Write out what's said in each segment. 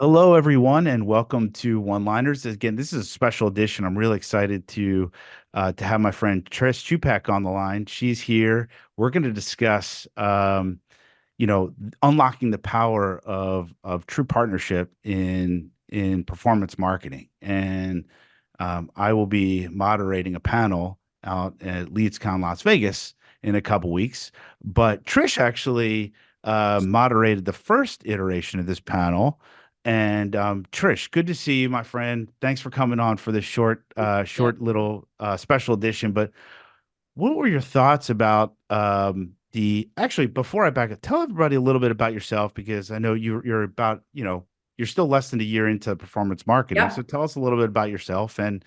Hello, everyone, and welcome to One Liners. Again, this is a special edition. I'm really excited to have my friend Trish Chuipek on the line. She's here. We're going to discuss, unlocking the power of true partnership in performance marketing. And I will be moderating a panel out at LeadsCon Las Vegas in a couple weeks. But Trish actually moderated the first iteration of this panel. And Trish, good to see you, my friend. Thanks for coming on for this Yeah. short little special edition. But what were your thoughts about the actually before I back up, tell everybody a little bit about yourself because I know you're about, you're still less than a year into performance marketing. So Yep. tell us a little bit about yourself and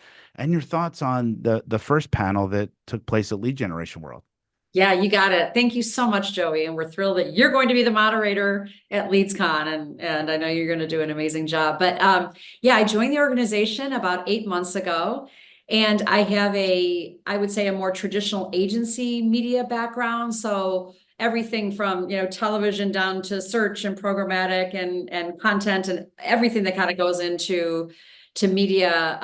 your thoughts on the first panel that took place at Lead Generation World. Yeah, you got it. Thank you so much, Joey. And we're thrilled that you're going to be the moderator at LeadsCon. And I know you're going to do an amazing job. But yeah, I joined the organization about 8 months ago. And I have I would say, a more traditional agency media background. So everything from, television down to search and programmatic and content and everything that kind of goes into media.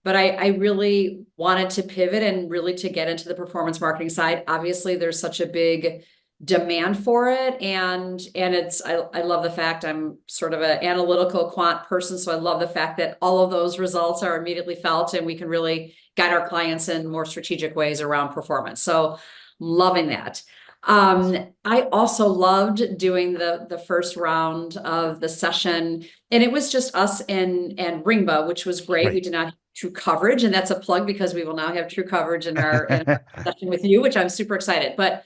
But I really wanted to pivot and really to get into the performance marketing side. Obviously, there's such a big demand for it, and I love the fact I'm sort of an analytical quant person, so I love the fact that all of those results are immediately felt, and we can really guide our clients in more strategic ways around performance. So, loving that. I also loved doing the first round of the session, and it was just us and Ringba, which was great. We Right. did not have true coverage, and that's a plug because we will now have true coverage in our session with you, which I'm super excited. But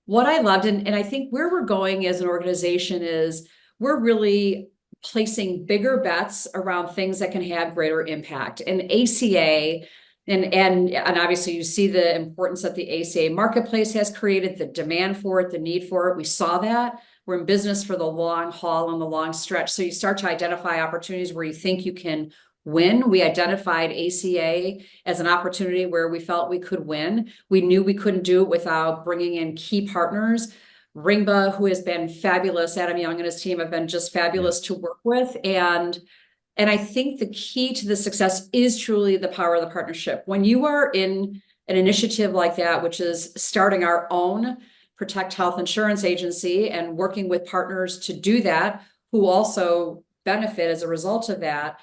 what I loved, and I think where we're going as an organization is we're really placing bigger bets around things that can have greater impact. And ACA, and obviously you see the importance that the ACA marketplace has created, the demand for it, the need for it. We saw that. We're in business for the long haul and the long stretch. So you start to identify opportunities where you think you can win. We identified ACA as an opportunity where we felt we could win. We knew we couldn't do it without bringing in key partners. Ringba, who has been fabulous, Adam Young and his team have been just Yeah. fabulous to work with. And I think the key to the success is truly the power of the partnership. When you are in an initiative like that, which is starting our own Protect Health Insurance Agency and working with partners to do that, who also benefit as a result of that,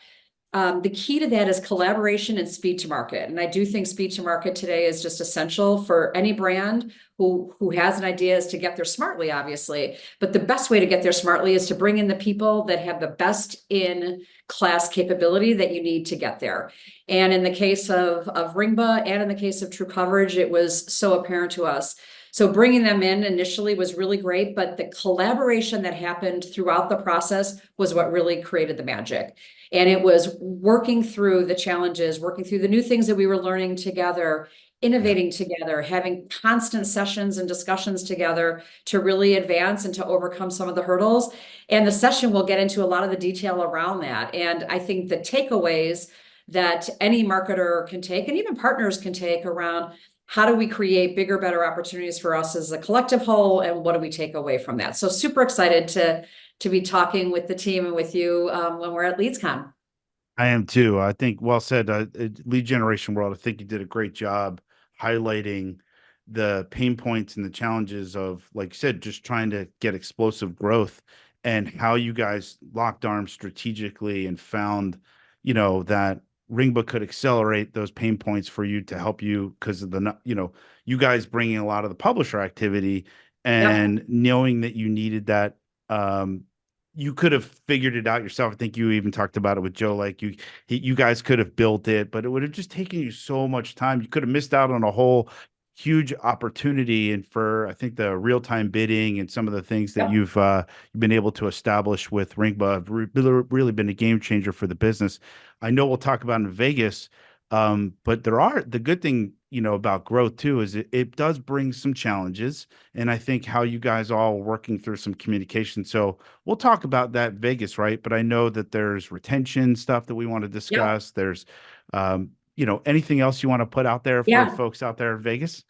the key to that is collaboration and speed to market. And I do think speed to market today is just essential for any brand who has an idea is to get there smartly, obviously. But the best way to get there smartly is to bring in the people that have the best in class capability that you need to get there. And in the case of Ringba and in the case of True Coverage, it was so apparent to us. So bringing them in initially was really great, but the collaboration that happened throughout the process was what really created the magic. And it was working through the challenges, working through the new things that we were learning together, Yeah. innovating together, having constant sessions and discussions together to really advance and to overcome some of the hurdles. And the session will get into a lot of the detail around that. And I think the takeaways that any marketer can take, and even partners can take around how do we create bigger, better opportunities for us as a collective whole, and what do we take away from that? So super excited to be talking with the team and with you when we're at LeadsCon. I am too. I think well said. Lead Generation World, I think you did a great job highlighting the pain points and the challenges of, like you said, just trying to get explosive growth and how you guys locked arms strategically and found, that Ringbook could accelerate those pain points for you to help you because of you guys bringing a lot of the publisher activity Yep. and knowing that you needed that. You could have figured it out yourself. I think you even talked about it with Joe. Like you guys could have built it, but it would have just taken you so much time. You could have missed out on a whole huge opportunity. And for I think the real time bidding and some of the things that Yep. you've been able to establish with Ringba have really been a game changer for the business. I know we'll talk about in Vegas, but the good thing about growth too is it does bring some challenges, and I think how you guys all working through some communication. So we'll talk about that Vegas, right? But I know that there's retention stuff that we want to Yep. discuss. There's, anything else you want to put out there for Yeah. folks out there in Vegas?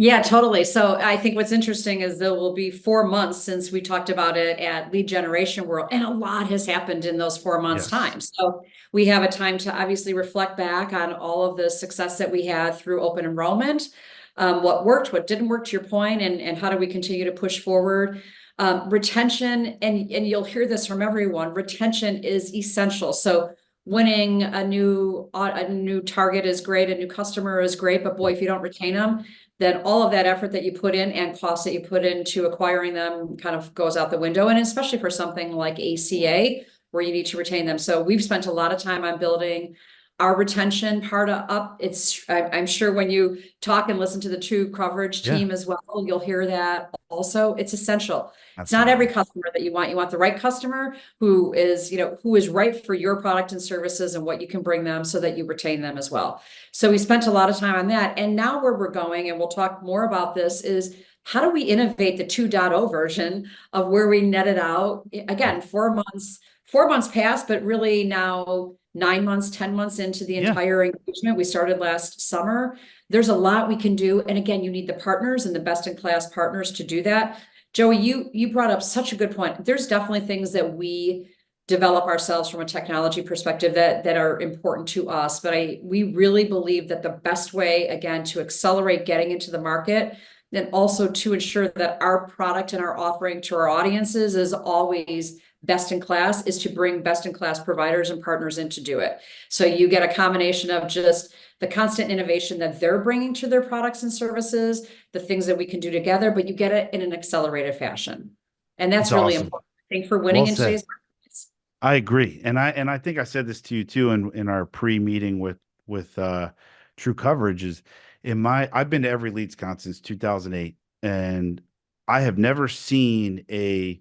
Yeah, totally. So I think what's interesting is there will be 4 months since we talked about it at Lead Generation World, and a lot has happened in those 4 months' Yes. time. So we have a time to obviously reflect back on all of the success that we had through open enrollment, what worked, what didn't work, to your point, and how do we continue to push forward. Retention, and you'll hear this from everyone, retention is essential. So winning a new target is great, a new customer is great, but boy, if you don't retain them, then all of that effort that you put in and cost that you put into acquiring them kind of goes out the window. And especially for something like ACA, where you need to retain them. So we've spent a lot of time on building our retention part up. I'm sure when you talk and listen to the True Coverage Yeah, team as well, you'll hear that also. It's essential. It's not every absolutely. customer that you want. You want the right customer who is right for your product and services and what you can bring them so that you retain them as well. So we spent a lot of time on that. And now where we're going, and we'll talk more about this, is how do we innovate the 2.0 version of where we net it out? Again, 4 months passed, but really now 9 months, 10 months into the Yeah, entire engagement. We started last summer. There's a lot we can do. And again, you need the partners and the best in class partners to do that. Joey, you brought up such a good point. There's definitely things that we develop ourselves from a technology perspective that are important to us. But we really believe that the best way, again, to accelerate getting into the market, and also to ensure that our product and our offering to our audiences is always best in class, is to bring best in class providers and partners in to do it. So you get a combination of just the constant innovation that they're bringing to their products and services, the things that we can do together, but you get it in an accelerated fashion. And that's it's really awesome. important, I think, for winning Well in said. today's markets. I agree. And I think I said this to you too in our pre-meeting with True Coverage is I've been to every LeadsCon since 2008, and I have never seen a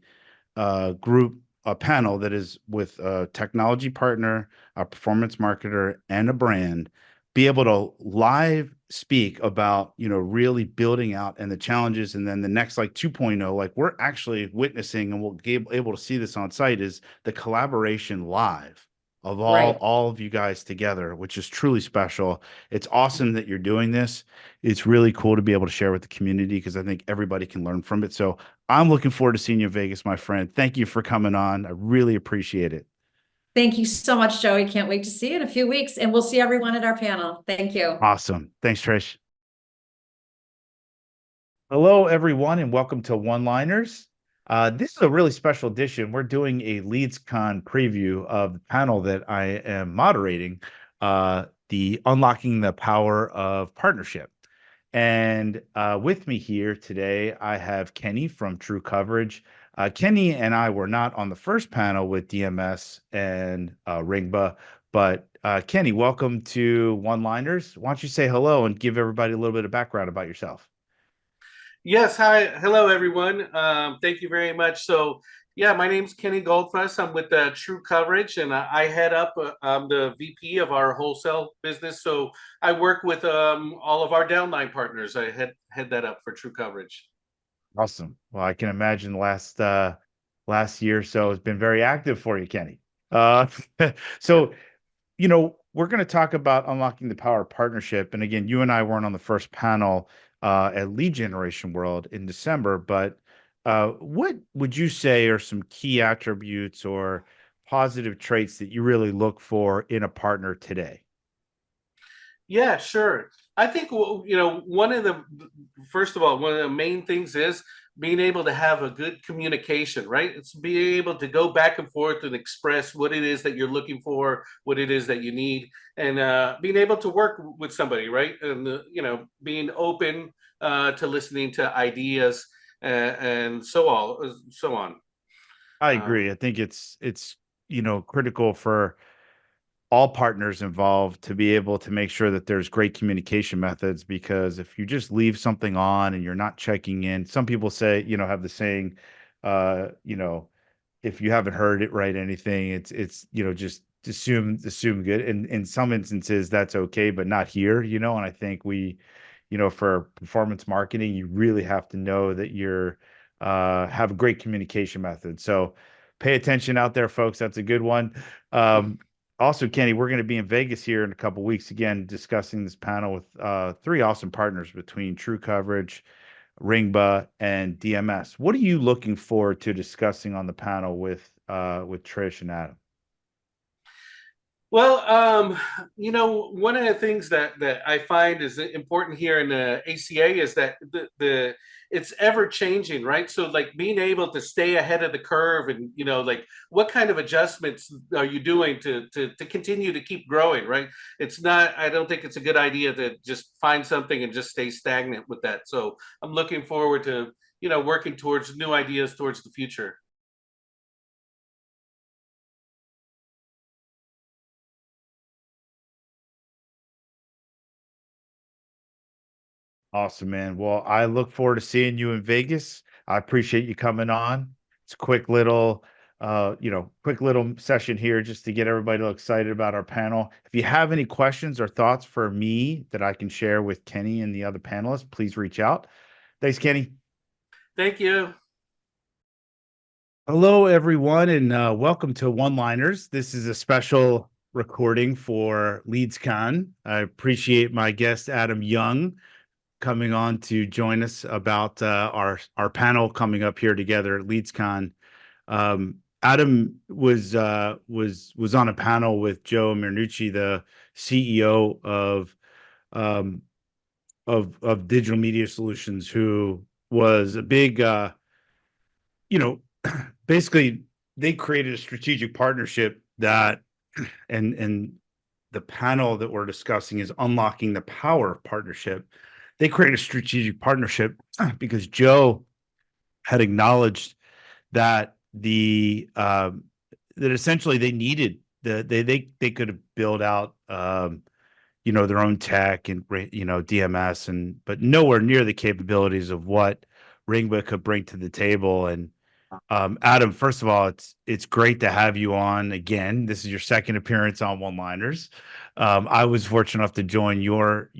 panel that is with a technology partner, a performance marketer, and a brand be able to live speak about, really building out and the challenges. And then the next, like 2.0, like we're actually witnessing, and we'll be able to see this on site, is the collaboration live of all Right. all of you guys together, which is truly special. It's awesome that you're doing this. It's really cool to be able to share with the community because I think everybody can learn from it. So I'm looking forward to seeing you in Vegas, my friend. Thank you for coming on. I really appreciate it. Thank you so much, Joey. Can't wait to see you in a few weeks, and we'll see everyone at our panel. Thank you. Awesome. Thanks, Trish. Hello, everyone, and welcome to One Liners. This is a really special edition. We're doing a LeadsCon preview of the panel that I am moderating, the Unlocking the Power of Partnership. And with me here today, I have Kenny from True Coverage. Kenny and I were not on the first panel with DMS and Ringba, but Kenny, welcome to One Liners. Why don't you say hello and give everybody a little bit of background about yourself? Yes, hi. Hello, everyone. Thank you very much. So, yeah, my name's Kenny Goldfuss. I'm with True Coverage, and I head up, I'm the VP of our wholesale business. So I work with all of our downline partners. I head that up for True Coverage. Awesome. Well, I can imagine last year or so has been very active for you, Kenny. Uh, Yeah. so we're going to talk about unlocking the power of partnership. And again, you and I weren't on the first panel at Lead Generation World in December, but what would you say are some key attributes or positive traits that you really look for in a partner today? Yeah, sure. I think one of the first of all, one of the main things is being able to have a good communication, right? It's being able to go back and forth and express what it is that you're looking for, what it is that you need, and being able to work with somebody, right? And being open to listening to ideas and so on. I Um, agree. I think it's critical for all partners involved to be able to make sure that there's great communication methods, because if you just leave something on and you're not checking in, some people say, have the saying, uh, you know, if you haven't heard it right, anything, it's just assume good. And in some instances that's okay, but not here, and I think for performance marketing, you really have to know that you're have a great communication method. So pay attention out there, folks. That's a good one. Um, Also, Kenny, we're going to be in Vegas here in a couple weeks again, discussing this panel with three awesome partners between True Coverage, Ringba, and DMS. What are you looking forward to discussing on the panel with Trish and Adam? Well, one of the things that I find is important here in the ACA is that the it's ever changing, right? So like being able to stay ahead of the curve, and like what kind of adjustments are you doing to continue to keep growing, right? It's not. I don't think it's a good idea to just find something and just stay stagnant with that. So I'm looking forward to working towards new ideas towards the future. Awesome, man. Well, I look forward to seeing you in Vegas. I appreciate you coming on. It's a quick little session here just to get everybody excited about our panel. If you have any questions or thoughts for me that I can share with Kenny and the other panelists, please reach out. Thanks, Kenny. Thank you. Hello, everyone, and welcome to One Liners. This is a special recording for LeadsCon. I appreciate my guest, Adam Young, coming on to join us about our panel coming up here together at LeadsCon. Adam was on a panel with Joe Marinucci, the CEO of Digital Media Solutions, who was a big basically they created a strategic partnership that and the panel that we're discussing is unlocking the power of partnership. They created a strategic partnership because Joe had acknowledged that that essentially they needed they could have built out their own tech and DMS but nowhere near the capabilities of what Ringba could bring to the table. And Adam, first of all, it's great to have you on again. This is your second appearance on One Liners. I was fortunate enough to join your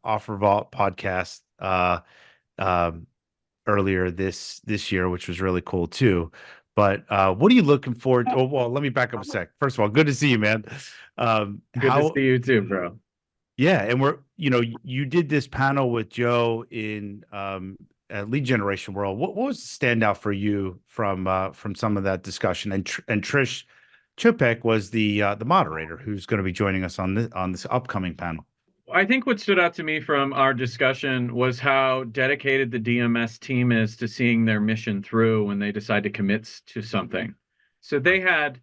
Offer Vault podcast earlier this year, which was really cool too. But what are you looking forward to? Oh, well, let me back up a sec. First of all, good to see you, man. Good to see you too, bro. Yeah, and you did this panel with Joe in Lead Generation World. What was the standout for you from some of that discussion? And Trish Chuipek was the moderator who's going to be joining us on this upcoming panel. I think what stood out to me from our discussion was how dedicated the DMS team is to seeing their mission through when they decide to commit to something. So they had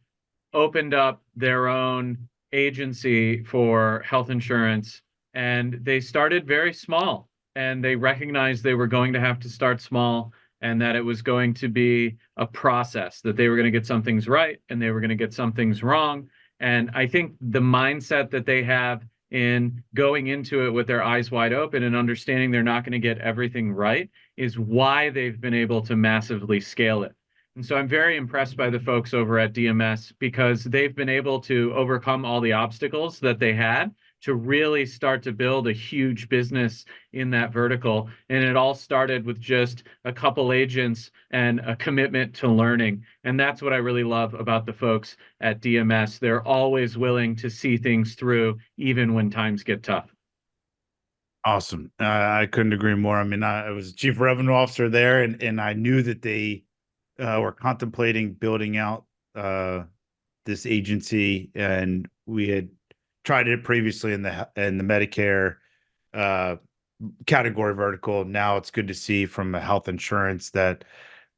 opened up their own agency for health insurance, and they started very small, and they recognized they were going to have to start small, and that it was going to be a process, that they were going to get some things right and they were going to get some things wrong. And I think the mindset that they have in going into it with their eyes wide open and understanding they're not going to get everything right is why they've been able to massively scale it. And so I'm very impressed by the folks over at DMS because they've been able to overcome all the obstacles that they had to really start to build a huge business in that vertical. And it all started with just a couple agents and a commitment to learning. And that's what I really love about the folks at DMS. They're always willing to see things through, even when times get tough. Awesome. I couldn't agree more. I mean, I was chief revenue officer there, and I knew that they were contemplating building out this agency, and we had tried it previously in the Medicare category vertical. Now it's good to see from a health insurance that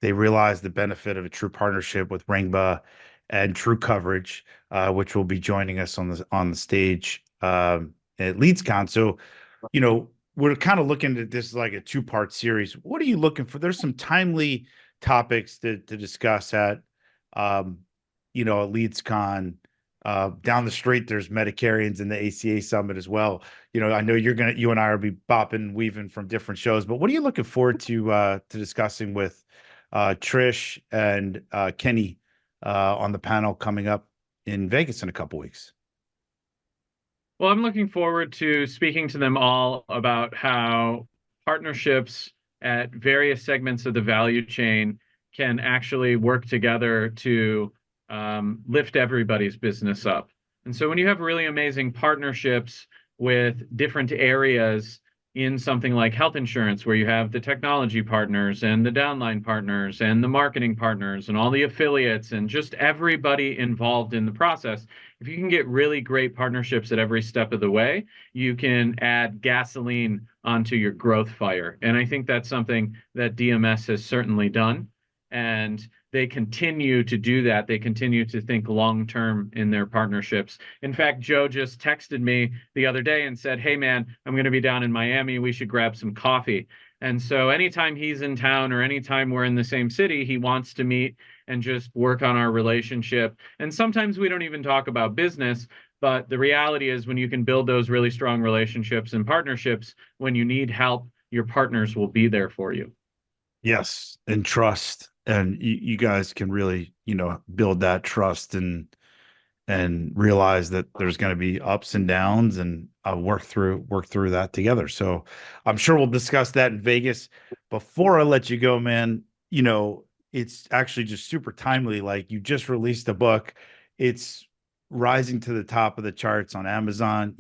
they realize the benefit of a true partnership with Ringba and True Coverage, which will be joining us on the stage at LeadsCon. So, we're kind of looking at this like a two-part series. What are you looking for? There's some timely topics to discuss at LeadsCon. Down the street, there's Medicarians in the ACA Summit as well. I know you and I will be bopping, weaving from different shows, but what are you looking forward to discussing with Trish and Kenny on the panel coming up in Vegas in a couple weeks? Well, I'm looking forward to speaking to them all about how partnerships at various segments of the value chain can actually work together to lift everybody's business up. And so when you have really amazing partnerships with different areas in something like health insurance, where you have the technology partners and the downline partners and the marketing partners and all the affiliates and just everybody involved in the process, if you can get really great partnerships at every step of the way, you can add gasoline onto your growth fire. And I think that's something that DMS has certainly done. And they continue to do that. They continue to think long term in their partnerships. In fact, Joe just texted me the other day and said, "Hey, man, I'm going to be down in Miami. We should grab some coffee." And so anytime he's in town or anytime we're in the same city, he wants to meet and just work on our relationship. And sometimes we don't even talk about business. But the reality is, when you can build those really strong relationships and partnerships, when you need help, your partners will be there for you. Yes, and trust. And you guys can really, build that trust and realize that there's going to be ups and downs, and work through that together. So I'm sure we'll discuss that in Vegas. Before I let you go, man, it's actually just super timely. Like, you just released a book. It's rising to the top of the charts on Amazon.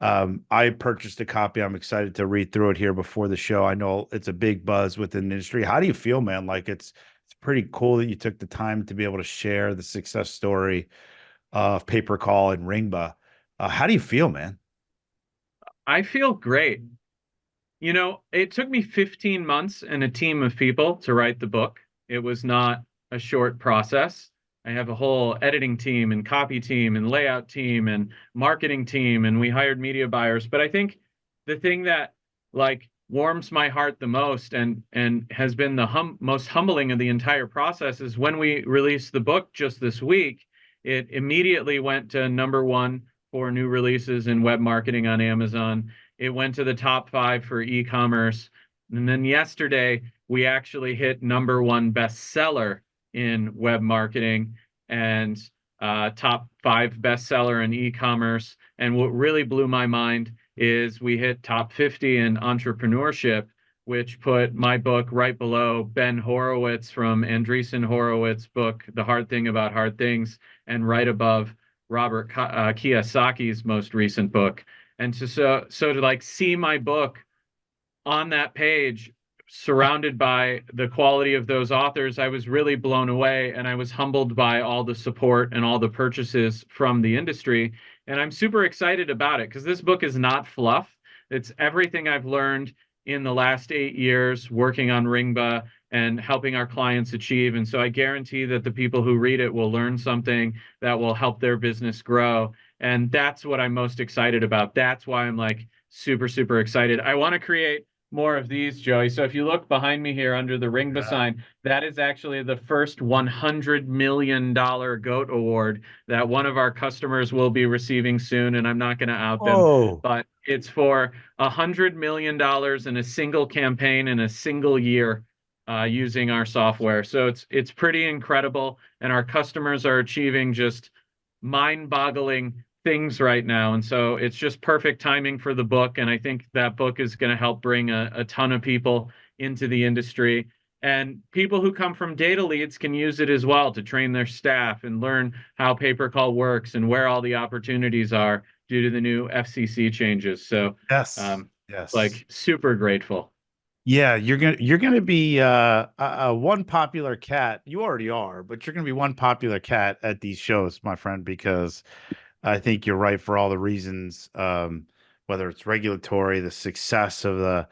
I purchased a copy. I'm excited to read through it here before the show. I know it's a big buzz within the industry. How do you feel, man? Like, it's pretty cool that you took the time to be able to share the success story of Paper Call and Ringba. How do you feel, man? I feel great. It took me 15 months and a team of people to write the book. It was not a short process. I have a whole editing team and copy team and layout team and marketing team, and we hired media buyers. But I think the thing that warms my heart the most and has been the most humbling of the entire process is when we released the book just this week, it immediately went to #1 for new releases in web marketing on Amazon. It went to the top 5 for e-commerce. And then yesterday, we actually hit #1 bestseller in web marketing and top 5 bestseller in e-commerce. And what really blew my mind is we hit top 50 in entrepreneurship, which put my book right below Ben Horowitz from Andreessen Horowitz book, The Hard Thing About Hard Things, and right above Robert Kiyosaki's most recent book. And so to see my book on that page, surrounded by the quality of those authors, I was really blown away, and I was humbled by all the support and all the purchases from the industry. And I'm super excited about it because this book is not fluff. It's everything I've learned in the last 8 years working on Ringba and helping our clients achieve. And so I guarantee that the people who read it will learn something that will help their business grow. And that's what I'm most excited about. That's why I'm super, super excited. I want to create more of these, Joey. So if you look behind me here under the Ringba sign, that is actually the first $100 million GOAT award that one of our customers will be receiving soon. And I'm not going to out them, but it's for $100 million in a single campaign in a single year using our software. So it's pretty incredible. And our customers are achieving just mind-boggling things right now. And so it's just perfect timing for the book. And I think that book is going to help bring a ton of people into the industry. And people who come from data leads can use it as well to train their staff and learn how pay-per-call works and where all the opportunities are due to the new FCC changes. So Yes. Super grateful. Yeah, you're gonna be one popular cat. You already are, but you're gonna be one popular cat at these shows, my friend, because I think you're right for all the reasons, whether it's regulatory, the success of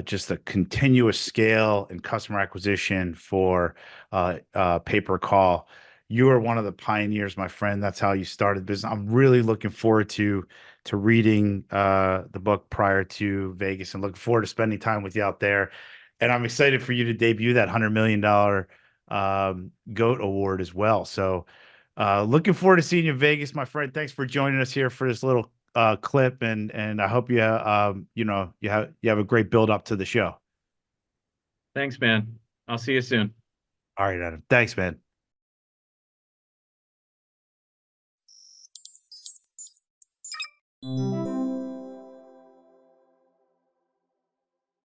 just the continuous scale and customer acquisition for pay-per call. You are one of the pioneers, my friend. That's how you started business. I'm really looking forward to reading the book prior to Vegas, and looking forward to spending time with you out there. And I'm excited for you to debut that $100 million GOAT award as well. So looking forward to seeing you in Vegas, my friend. Thanks for joining us here for this little clip, and I hope you have a great build up to the show. Thanks, man. I'll see you soon. All right, Adam. Thanks, man.